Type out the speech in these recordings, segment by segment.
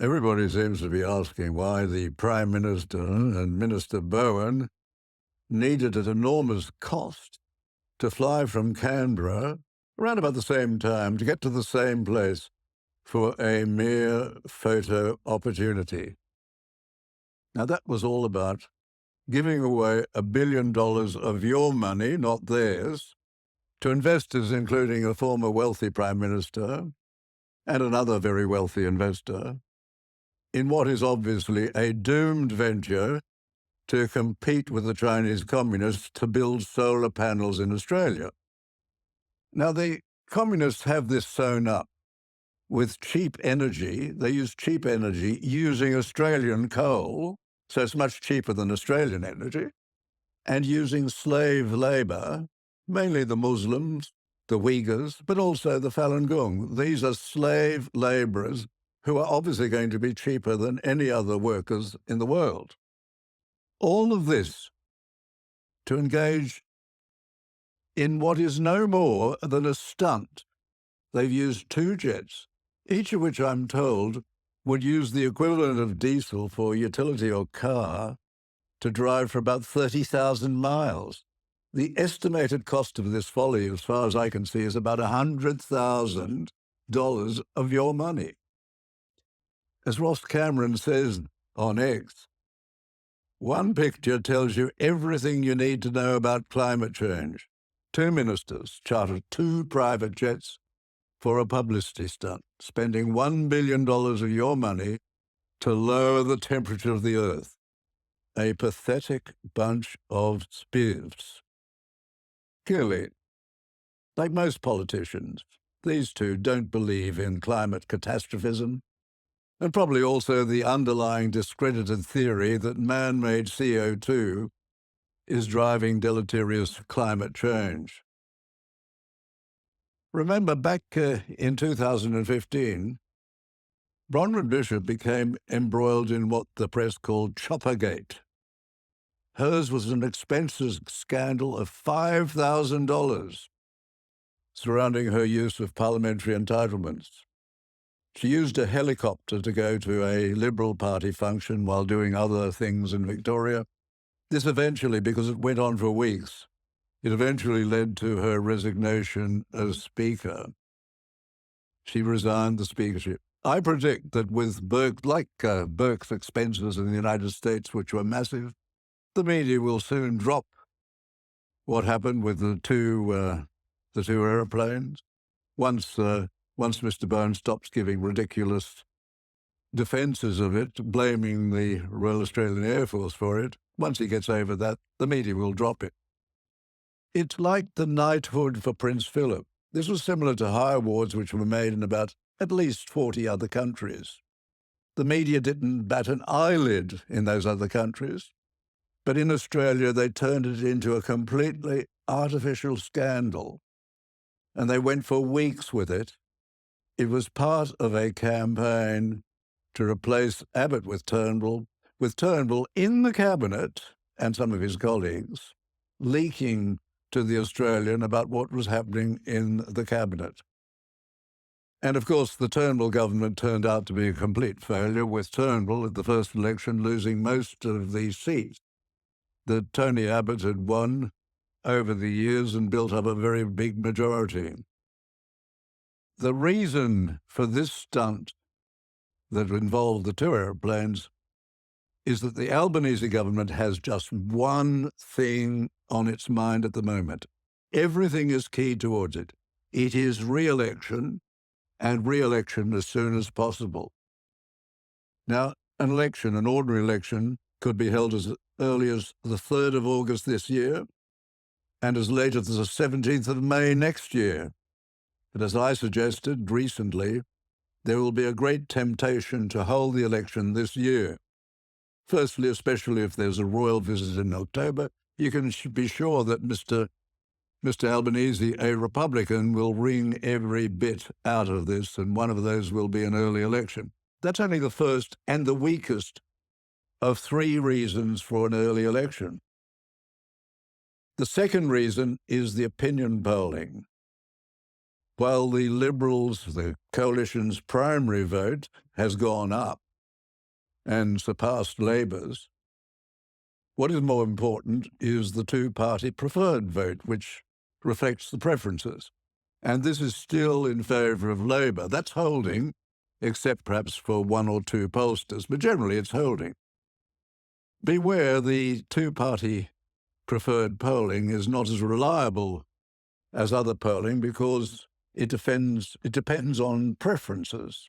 Everybody seems to be asking why the Prime Minister and Minister Bowen needed at enormous cost to fly from Canberra around about the same time to get to the same place for a mere photo opportunity. Now, that was all about giving away $1 billion of your money, not theirs, to investors, including a former wealthy Prime Minister and another very wealthy investor, in what is obviously a doomed venture to compete with the Chinese communists to build solar panels in Australia. Now, the communists have this sewn up with cheap energy. They use cheap energy using Australian coal, so it's much cheaper than Australian energy, and using slave labor, mainly the Muslims, the Uyghurs, but also the Falun Gong. These are slave laborers who are obviously going to be cheaper than any other workers in the world. All of this to engage in what is no more than a stunt. They've used 2 jets, each of which I'm told would use the equivalent of diesel for utility or car to drive for about 30,000 miles. The estimated cost of this folly, as far as I can see, is about $100,000 of your money. As Ross Cameron says on X, one picture tells you everything you need to know about climate change. 2 ministers chartered 2 private jets for a publicity stunt, spending $1 billion of your money to lower the temperature of the Earth. A pathetic bunch of spivs. Clearly, like most politicians, these 2 don't believe in climate catastrophism, and probably also the underlying discredited theory that man-made CO2 is driving deleterious climate change. Remember, back in 2015, Bronwyn Bishop became embroiled in what the press called Choppergate. Hers was an expenses scandal of $5,000 surrounding her use of parliamentary entitlements. She used a helicopter to go to a Liberal Party function while doing other things in Victoria. This eventually, because it went on for weeks, it eventually led to her resignation as Speaker. She resigned the speakership. I predict that with Burke's expenses in the United States, which were massive, the media will soon drop what happened with the two airplanes. Once Mr. Bowen stops giving ridiculous defences of it, blaming the Royal Australian Air Force for it, once he gets over that, the media will drop it. It's like the knighthood for Prince Philip. This was similar to high awards which were made in about at least 40 other countries. The media didn't bat an eyelid in those other countries, but in Australia they turned it into a completely artificial scandal, and they went for weeks with it. It was part of a campaign to replace Abbott with Turnbull in the cabinet and some of his colleagues leaking to the Australian about what was happening in the cabinet. And of course, the Turnbull government turned out to be a complete failure, with Turnbull at the first election losing most of the seats that Tony Abbott had won over the years and built up a very big majority. The reason for this stunt that involved the 2 airplanes is that the Albanese government has just one thing on its mind at the moment. Everything is keyed towards it. It is re-election, and re-election as soon as possible. Now, an ordinary election, could be held as early as the 3rd of August this year and as late as the 17th of May next year. But as I suggested recently, there will be a great temptation to hold the election this year. Firstly, especially if there's a royal visit in October, you can be sure that Mr. Albanese, a Republican, will wring every bit out of this, and one of those will be an early election. That's only the first and the weakest of 3 reasons for an early election. The second reason is the opinion polling. While the Liberals, the coalition's primary vote, has gone up, and surpassed Labour's. What is more important is the two-party preferred vote, which reflects the preferences. And this is still in favour of Labour. That's holding, except perhaps for one or two pollsters, but generally it's holding. Beware, the two-party preferred polling is not as reliable as other polling because it depends on preferences.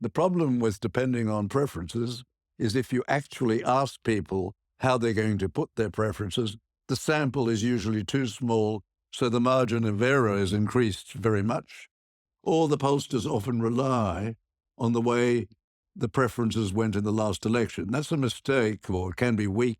The problem with depending on preferences is if you actually ask people how they're going to put their preferences, the sample is usually too small, so the margin of error is increased very much. Or the pollsters often rely on the way the preferences went in the last election. That's a mistake, or can be weak,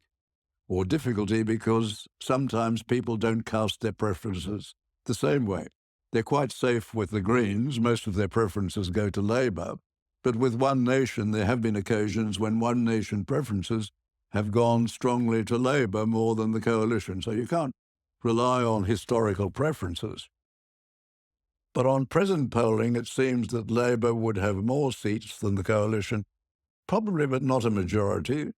or difficulty, because sometimes people don't cast their preferences the same way. They're quite safe with the Greens. Most of their preferences go to Labour. But with One Nation, there have been occasions when One Nation preferences have gone strongly to Labour more than the coalition. So you can't rely on historical preferences. But on present polling, it seems that Labour would have more seats than the coalition, probably, but not a majority,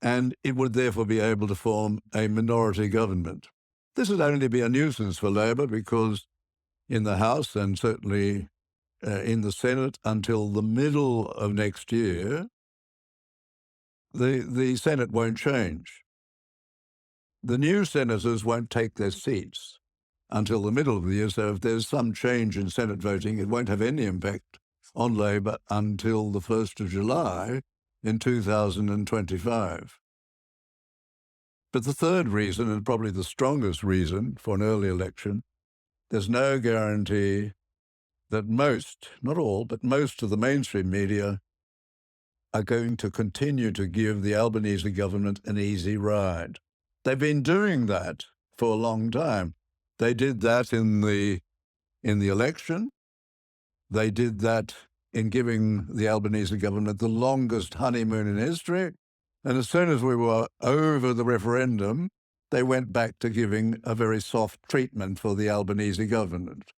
and it would therefore be able to form a minority government. This would only be a nuisance for Labour because in the House and certainly in the Senate until the middle of next year, the Senate won't change. The new senators won't take their seats until the middle of the year, so if there's some change in Senate voting, it won't have any impact on Labour until the 1st of July in 2025. But the third reason, and probably the strongest reason for an early election, there's no guarantee that most, not all, but most of the mainstream media are going to continue to give the Albanese government an easy ride. They've been doing that for a long time. They did that in the election. They did that in giving the Albanese government the longest honeymoon in history. And as soon as we were over the referendum, they went back to giving a very soft treatment for the Albanese government.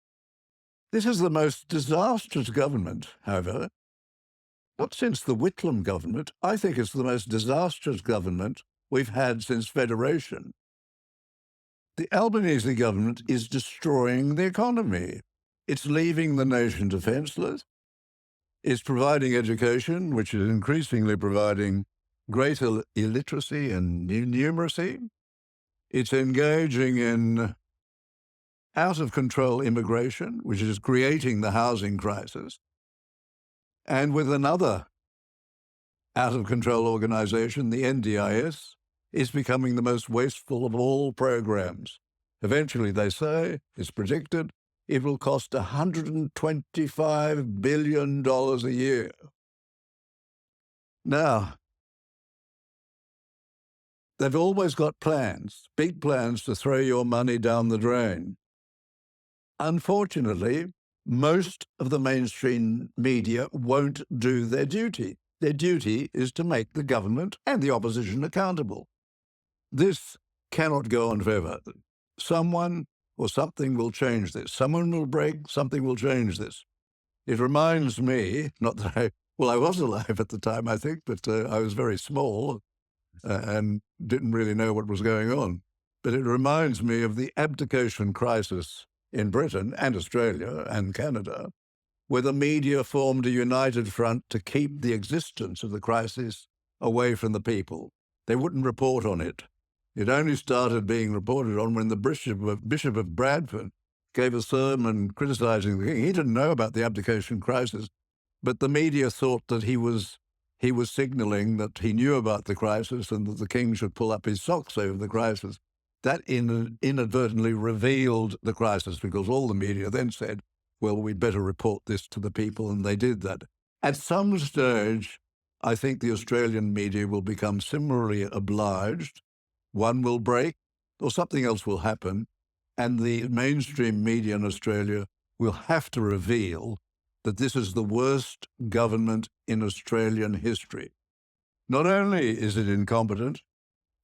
This is the most disastrous government, however. Not since the Whitlam government. I think it's the most disastrous government we've had since Federation. The Albanese government is destroying the economy. It's leaving the nation defenseless. It's providing education, which is increasingly providing greater illiteracy and numeracy. It's engaging in out-of-control immigration, which is creating the housing crisis. And with another out-of-control organization, the NDIS, is becoming the most wasteful of all programs. Eventually, they say, it's predicted, it will cost $125 billion a year. Now, they've always got plans, big plans to throw your money down the drain. Unfortunately, most of the mainstream media won't do their duty. Their duty is to make the government and the opposition accountable. This cannot go on forever. Someone or something will change this. Someone will break, something will change this. It reminds me, not that I was alive at the time, I think, but I was very small and didn't really know what was going on. But it reminds me of the abdication crisis in Britain and Australia and Canada, where the media formed a united front to keep the existence of the crisis away from the people. They wouldn't report on it. It only started being reported on when the Bishop of Bradford gave a sermon criticizing the king. He didn't know about the abdication crisis, but the media thought that he was signaling that he knew about the crisis and that the king should pull up his socks over the crisis. That inadvertently revealed the crisis because all the media then said, well, we'd better report this to the people, and they did that. At some stage, I think the Australian media will become similarly obliged. One will break or something else will happen, and the mainstream media in Australia will have to reveal that this is the worst government in Australian history. Not only is it incompetent,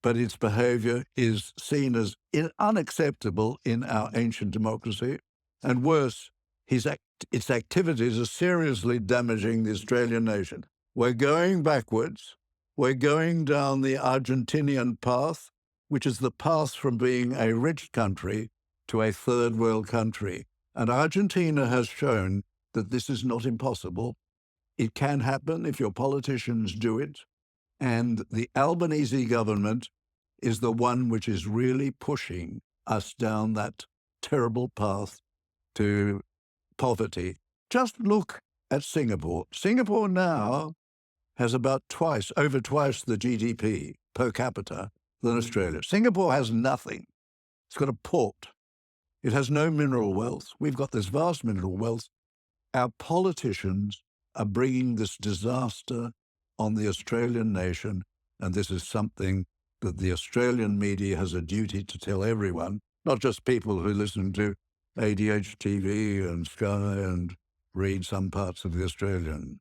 but its behaviour is seen as unacceptable in our ancient democracy, and worse, its activities are seriously damaging the Australian nation. We're going backwards. We're going down the Argentinian path, which is the path from being a rich country to a third world country. And Argentina has shown that this is not impossible. It can happen if your politicians do it. And the Albanese government is the one which is really pushing us down that terrible path to poverty. Just look at Singapore. Singapore now has about over twice the GDP per capita than Australia. Singapore has nothing. It's got a port. It has no mineral wealth. We've got this vast mineral wealth. Our politicians are bringing this disaster on the Australian nation, and this is something that the Australian media has a duty to tell everyone, not just people who listen to ADH TV and Sky and read some parts of the Australian.